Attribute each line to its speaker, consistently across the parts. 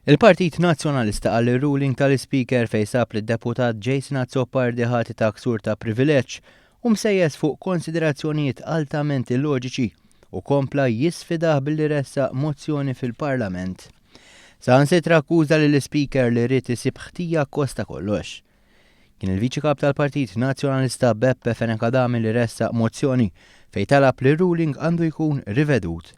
Speaker 1: Il-Partit Nazzjonalista għall ruling tal-Speaker fejn sab lid-Deputat Jason Azzopardi ħati ta' ksur ta' privileġġ u msejjes fuq konsiderazzjonijiet altament illoġiċi u kompla jisfidah billi ressa mozzjoni fil-Parlament. Saħansitra akkuża lill-Speaker li rrid isib ħtija kosta kollox. Kien il-Viċi Kap tal-Partit Nazzjonalista Beppe Fenekadami li ressa mozzjoni fejn talab li ruling għandu jkun rivedut.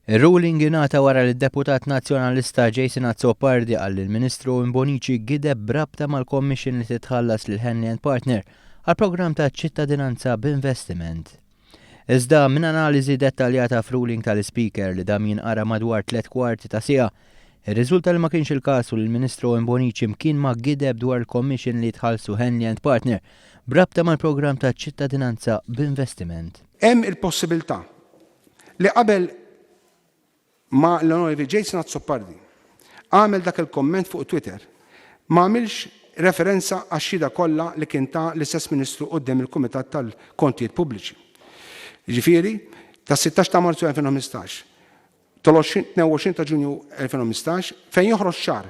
Speaker 1: Ir-ruling ingħata wara li d-Deputat Nazzjonalista Jason Azzopardi għall il-Ministru Imbonici gideb brabta mal-Commission li titħallas lil Henley & Partner għal programm ta' ċittadinanza b'investiment. Iżda minn analiżi dettaljata f'ruling tal-Speaker li dam jinqara madwar 3/4 ta' siegħa, ir-riżulta li ma kienx il-każ u l-Ministru Imbonici mkien ma gideb dwar il-Commission li tħallsu Henley & Partner brabta mal-programm ta' ċittadinanza b'investiment.
Speaker 2: Hemm il-possibilità li qabel ma l-Onorevoli Jason Azzopardi għamel dak il-komment fuq Twitter ma għamilx referenza għax-xhieda kollha li kien ta' l-istess Ministru quddiem il-Kumitat tal-Kontijiet Pubbliċi. Jiġifieri tas-16 ta' Marzu 2015 tal-22 ta' Ġunju 2015 fejn joħroġ ċar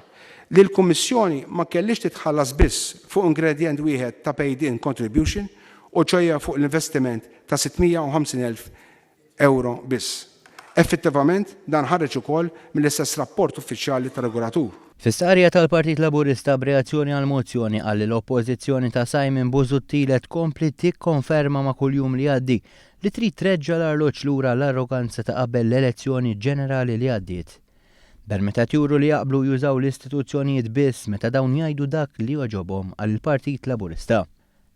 Speaker 2: li l-Kummissjoni ma kellix titħallas biss fuq ingredient wieħed ta' paid-in contribution u ċejja fuq l-investiment ta' 650,000 euro biss. Effettivament dan ħareġ ukoll mill-istess rapport uffiċjali tar-regolatur.
Speaker 1: Fis-stqarrija tal-Partit Laburista b'reazzjoni għal mozzjoni għal l-oppożizzjoni ta' Simon Busuttil tkompli tikkonferma ma' kuljum li għaddi li trid treġġa l-arloġġ lura l-arroganza ta' qabel l-elezzjoni ġenerali li għaddiet. Permeta juru li jaqblu jużaw l-istituzzjonijiet biss meta dawn jgħidu dak li joġobhom għall-Partit Laburista.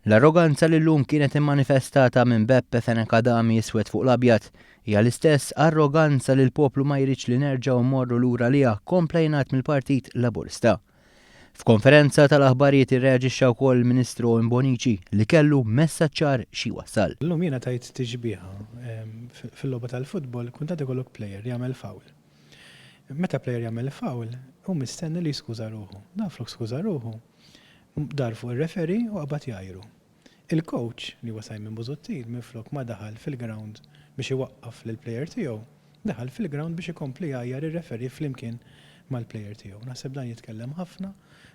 Speaker 1: L-arroganza li llum kienet immanifestata minn Beppe Fenekadami jiswed fuq l-abjad hija l-istess arroganza li l-poplu ma jridx li nerġgħu mmorru lura liha komplejnat mill-Partit Laburista. F'konferenza tal-aħbarijiet irreaġixxa wkoll il-Ministru Imbonici li kellu messaġġ ċar xi wassal.
Speaker 3: Llum jiena tajt tiġbieħa fil-logħba tal-futbol kun tagħti ikollok plejer jagħmel fawl. Meta plejer jagħmel fawl hu mistenni li jskuża ruħu. Naflok skuża ruħu. Dar fuq ir-referi u qabad jgħajru. Il-coach li huwa Simon Busuttil minflok ma daħal fil-ground biex iwaqqaf lill-plejer tiegħu, daħal fil-ground biex ikompli jgħajjar ir-referi flimkien mal-plejer tiegħu. Naħseb dan jitkellem ħafna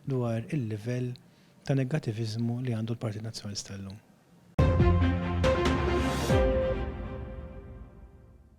Speaker 3: dwar il-livell ta' negattiviżmu li għandu l-Partit Nazzjonalista llum.